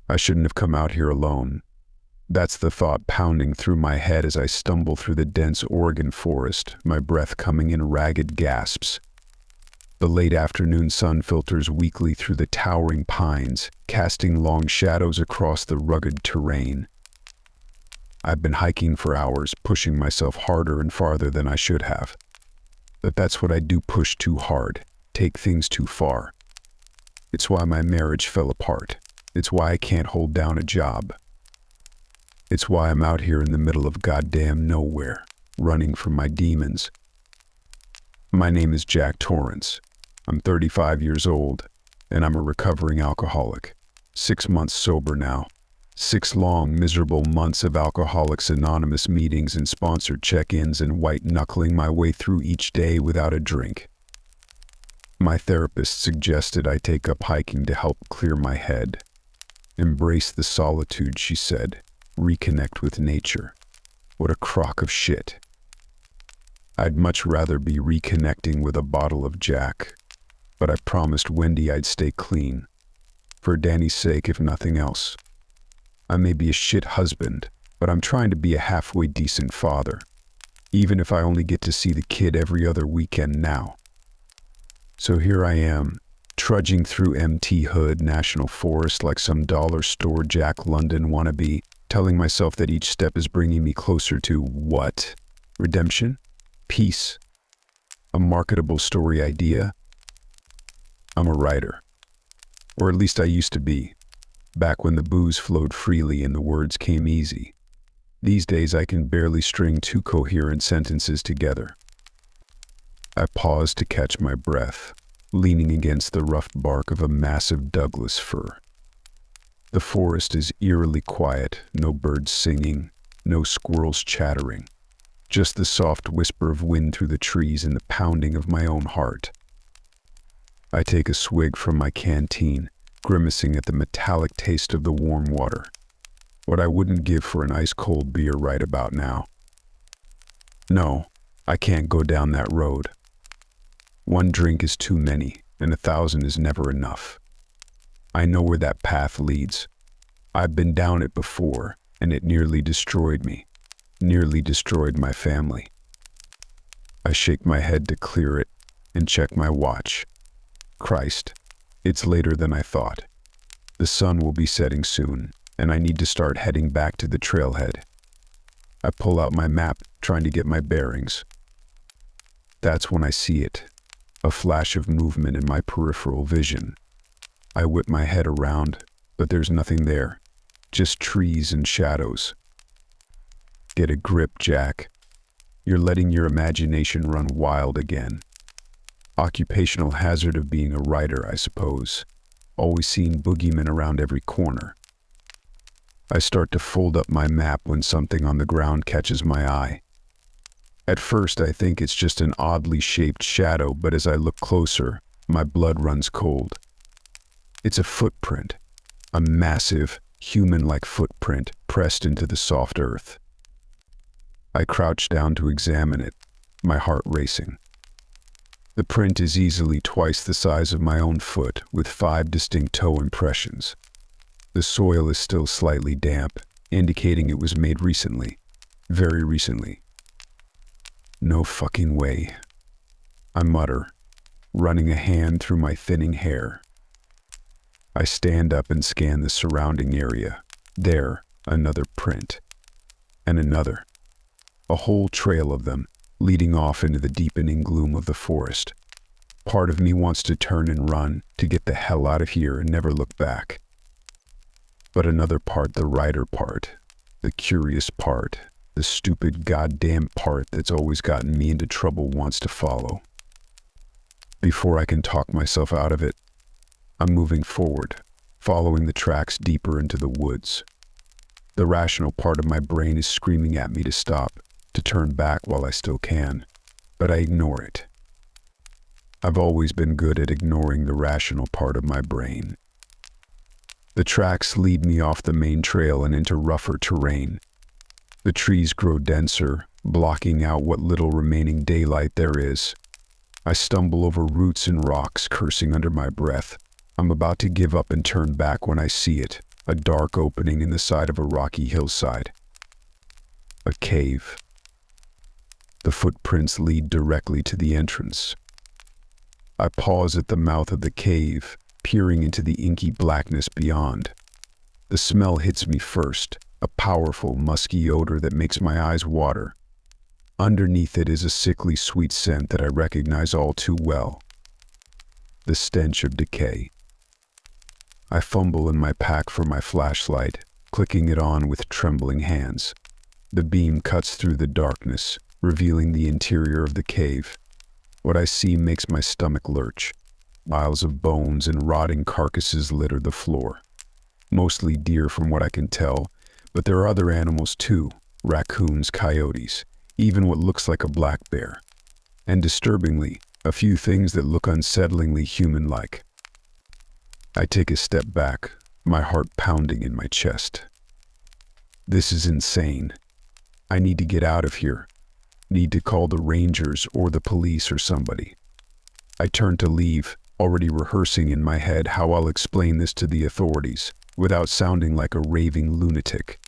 I shouldn't have come out here alone. That's the thought pounding through my head as I stumble through the dense Oregon forest, my breath coming in ragged gasps. The late afternoon sun filters weakly through the towering pines, casting long shadows across the rugged terrain. I've been hiking for hours, pushing myself harder and farther than I should have. But that's what I do, push too hard, take things too far. It's why my marriage fell apart. It's why I can't hold down a job. It's why I'm out here in the middle of goddamn nowhere, running from my demons. My name is Jack Torrance. I'm 35 years old, and I'm a recovering alcoholic. 6 months sober now. 6 long, miserable months of Alcoholics Anonymous meetings and sponsored check-ins and white-knuckling my way through each day without a drink. My therapist suggested I take up hiking to help clear my head. Embrace the solitude, she said. Reconnect with nature. What a crock of shit. I'd much rather be reconnecting with a bottle of Jack, but I promised Wendy I'd stay clean. For Danny's sake, if nothing else. I may be a shit husband, but I'm trying to be a halfway decent father, even if I only get to see the kid every other weekend now. So here I am, trudging through Mt. Hood National Forest like some dollar store Jack London wannabe, telling myself that each step is bringing me closer to what? Redemption? Peace? A marketable story idea? I'm a writer. Or at least I used to be. Back when the booze flowed freely and the words came easy. These days I can barely string 2 coherent sentences together. I pause to catch my breath, leaning against the rough bark of a massive Douglas fir. The forest is eerily quiet, no birds singing, no squirrels chattering, just the soft whisper of wind through the trees and the pounding of my own heart. I take a swig from my canteen, grimacing at the metallic taste of the warm water. What I wouldn't give for an ice-cold beer right about now. No, I can't go down that road. 1 drink is too many, and 1,000 is never enough. I know where that path leads. I've been down it before, and it nearly destroyed me, nearly destroyed my family. I shake my head to clear it, and check my watch. Christ. It's later than I thought. The sun will be setting soon, and I need to start heading back to the trailhead. I pull out my map, trying to get my bearings. That's when I see it, a flash of movement in my peripheral vision. I whip my head around, but there's nothing there, just trees and shadows. Get a grip, Jack. You're letting your imagination run wild again. Occupational hazard of being a writer, I suppose. Always seeing boogeymen around every corner. I start to fold up my map when something on the ground catches my eye. At first, I think it's just an oddly shaped shadow, but as I look closer, my blood runs cold. It's a footprint, a massive, human-like footprint pressed into the soft earth. I crouch down to examine it, my heart racing. The print is easily twice the size of my own foot, with 5 distinct toe impressions. The soil is still slightly damp, indicating it was made recently. Very recently. No fucking way. I mutter, running a hand through my thinning hair. I stand up and scan the surrounding area. There, another print. And another. A whole trail of them, leading off into the deepening gloom of the forest. Part of me wants to turn and run, to get the hell out of here and never look back. But another part, the writer part, the curious part, the stupid goddamn part that's always gotten me into trouble wants to follow. Before I can talk myself out of it, I'm moving forward, following the tracks deeper into the woods. The rational part of my brain is screaming at me to stop, to turn back while I still can, but I ignore it. I've always been good at ignoring the rational part of my brain. The tracks lead me off the main trail and into rougher terrain. The trees grow denser, blocking out what little remaining daylight there is. I stumble over roots and rocks, cursing under my breath. I'm about to give up and turn back when I see it, A dark opening in the side of a rocky hillside. A cave. The footprints lead directly to the entrance. I pause at the mouth of the cave, peering into the inky blackness beyond. The smell hits me first, a powerful, musky odor that makes my eyes water. Underneath it is a sickly sweet scent that I recognize all too well. The stench of decay. I fumble in my pack for my flashlight, clicking it on with trembling hands. The beam cuts through the darkness, revealing the interior of the cave. What I see makes my stomach lurch. Piles of bones and rotting carcasses litter the floor. Mostly deer from what I can tell, but there are other animals too, raccoons, coyotes, even what looks like a black bear. And disturbingly, a few things that look unsettlingly human-like. I take a step back, my heart pounding in my chest. This is insane. I need to get out of here. Need to call the rangers or the police or somebody. I turn to leave, already rehearsing in my head how I'll explain this to the authorities, without sounding like a raving lunatic.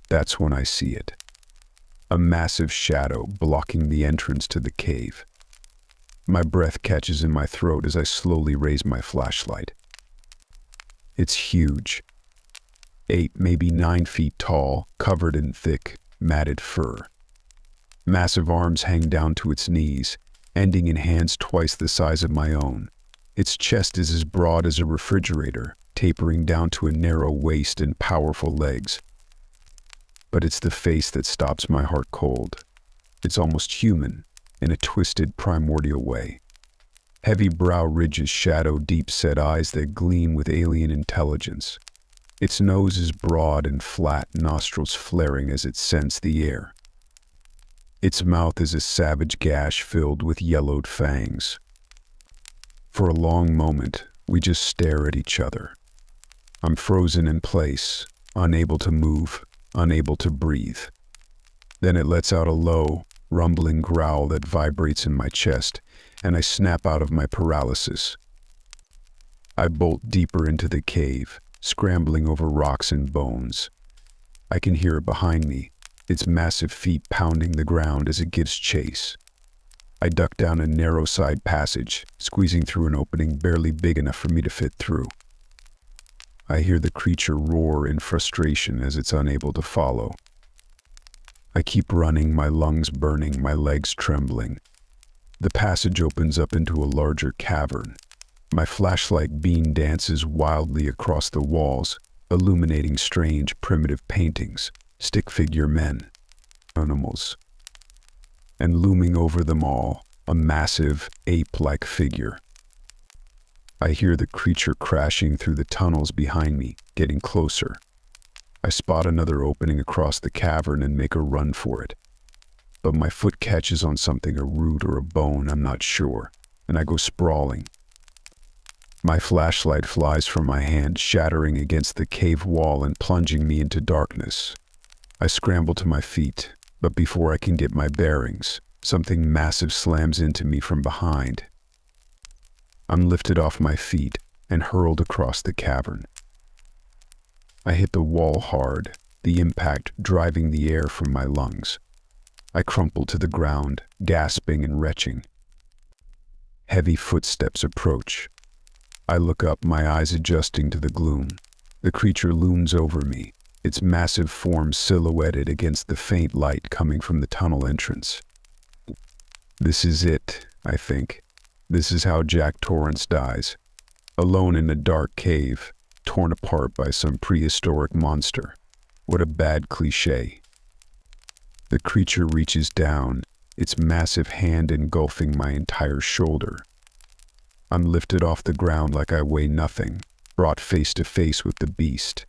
That's when I see it. A massive shadow blocking the entrance to the cave. My breath catches in my throat as I slowly raise my flashlight. It's huge. 8, maybe 9 feet tall, covered in thick, matted fur. Massive arms hang down to its knees, ending in hands twice the size of my own. Its chest is as broad as a refrigerator, tapering down to a narrow waist and powerful legs. But it's the face that stops my heart cold. It's almost human, in a twisted, primordial way. Heavy brow ridges shadow deep-set eyes that gleam with alien intelligence. Its nose is broad and flat, nostrils flaring as it scents the air. Its mouth is a savage gash filled with yellowed fangs. For a long moment, we just stare at each other. I'm frozen in place, unable to move, unable to breathe. Then it lets out a low, rumbling growl that vibrates in my chest, and I snap out of my paralysis. I bolt deeper into the cave, scrambling over rocks and bones. I can hear it behind me, its massive feet pounding the ground as it gives chase. I duck down a narrow side passage, squeezing through an opening barely big enough for me to fit through. I hear the creature roar in frustration as it's unable to follow. I keep running, my lungs burning, my legs trembling. The passage opens up into a larger cavern. My flashlight beam dances wildly across the walls, illuminating strange, primitive paintings, stick figure men, animals. And looming over them all, a massive, ape-like figure. I hear the creature crashing through the tunnels behind me, getting closer. I spot another opening across the cavern and make a run for it. But my foot catches on something, a root or a bone, I'm not sure, and I go sprawling. My flashlight flies from my hand, shattering against the cave wall and plunging me into darkness. I scramble to my feet, but before I can get my bearings, something massive slams into me from behind. I'm lifted off my feet and hurled across the cavern. I hit the wall hard, the impact driving the air from my lungs. I crumple to the ground, gasping and retching. Heavy footsteps approach. I look up, my eyes adjusting to the gloom. The creature looms over me, its massive form silhouetted against the faint light coming from the tunnel entrance. This is it, I think. This is how Jack Torrance dies. Alone in a dark cave, torn apart by some prehistoric monster. What a bad cliché. The creature reaches down, its massive hand engulfing my entire shoulder. I'm lifted off the ground like I weigh nothing, brought face to face with the beast.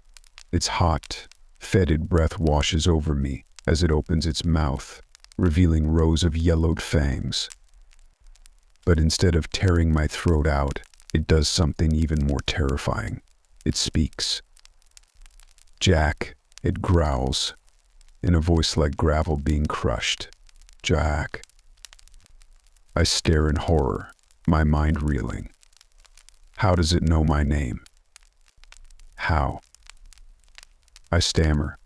Its hot, fetid breath washes over me as it opens its mouth, revealing rows of yellowed fangs. But instead of tearing my throat out, it does something even more terrifying. It speaks. Jack, it growls, in a voice like gravel being crushed. Jack. I stare in horror, my mind reeling. How does it know my name? How? I stammer,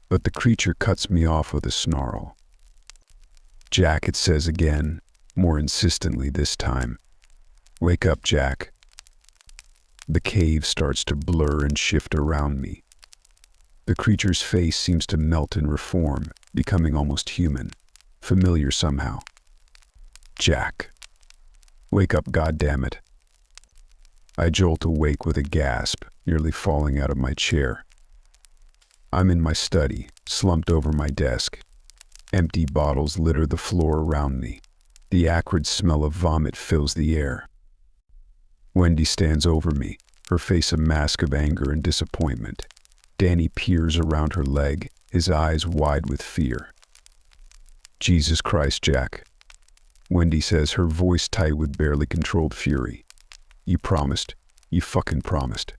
but the creature cuts me off with a snarl. Jack, it says again, more insistently this time. Wake up, Jack. The cave starts to blur and shift around me. The creature's face seems to melt and reform, becoming almost human, familiar somehow. Jack. Wake up, goddammit. I jolt awake with a gasp, nearly falling out of my chair. I'm in my study, slumped over my desk. Empty bottles litter the floor around me. The acrid smell of vomit fills the air. Wendy stands over me, her face a mask of anger and disappointment. Danny peers around her leg, his eyes wide with fear. Jesus Christ, Jack. Wendy says, her voice tight with barely controlled fury. You promised. You fucking promised.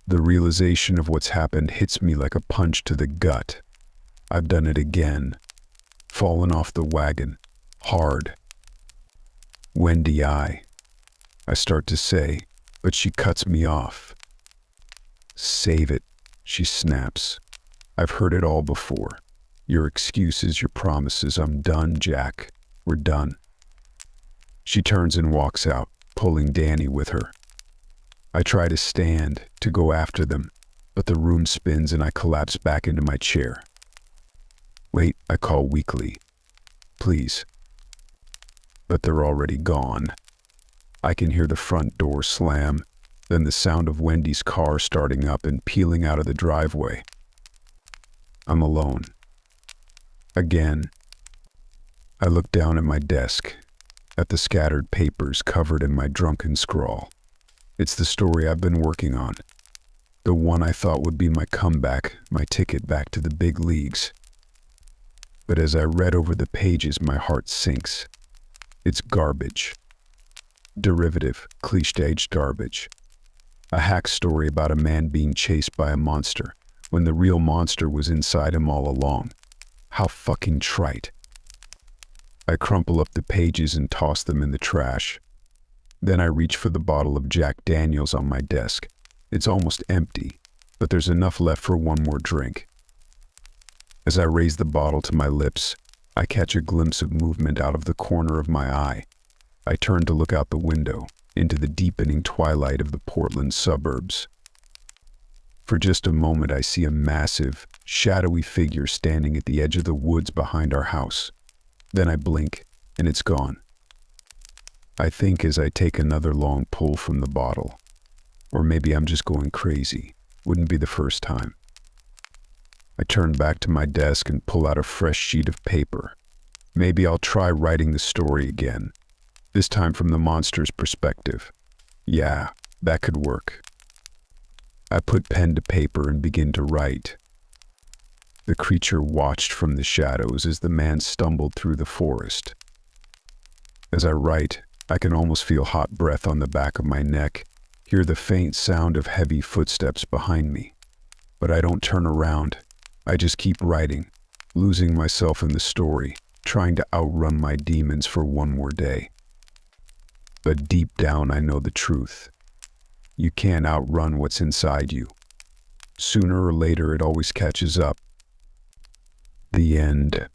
The realization of what's happened hits me like a punch to the gut. I've done it again. Fallen off the wagon. Hard. Wendy, I start to say, but she cuts me off. Save it, she snaps. I've heard it all before. Your excuses, your promises. I'm done, Jack. We're done. She turns and walks out, pulling Danny with her. I try to stand, to go after them, but the room spins and I collapse back into my chair. Wait, I call weakly. Please. But they're already gone. I can hear the front door slam, then the sound of Wendy's car starting up and peeling out of the driveway. I'm alone. Again. I look down at my desk, at the scattered papers covered in my drunken scrawl. It's the story I've been working on. The one I thought would be my comeback, my ticket back to the big leagues. But as I read over the pages, my heart sinks. It's garbage. Derivative, cliched garbage. A hack story about a man being chased by a monster, when the real monster was inside him all along. How fucking trite. I crumple up the pages and toss them in the trash. Then I reach for the bottle of Jack Daniels on my desk. It's almost empty, but there's enough left for one more drink. As I raise the bottle to my lips, I catch a glimpse of movement out of the corner of my eye. I turn to look out the window, into the deepening twilight of the Portland suburbs. For just a moment I see a massive, shadowy figure standing at the edge of the woods behind our house. Then I blink, and it's gone. I think as I take another long pull from the bottle. Or maybe I'm just going crazy. Wouldn't be the first time. I turn back to my desk and pull out a fresh sheet of paper. Maybe I'll try writing the story again. This time from the monster's perspective. Yeah, that could work. I put pen to paper and begin to write. The creature watched from the shadows as the man stumbled through the forest. As I write, I can almost feel hot breath on the back of my neck, hear the faint sound of heavy footsteps behind me. But I don't turn around. I just keep writing, losing myself in the story, trying to outrun my demons for one more day. But deep down I know the truth. You can't outrun what's inside you. Sooner or later it always catches up. The end.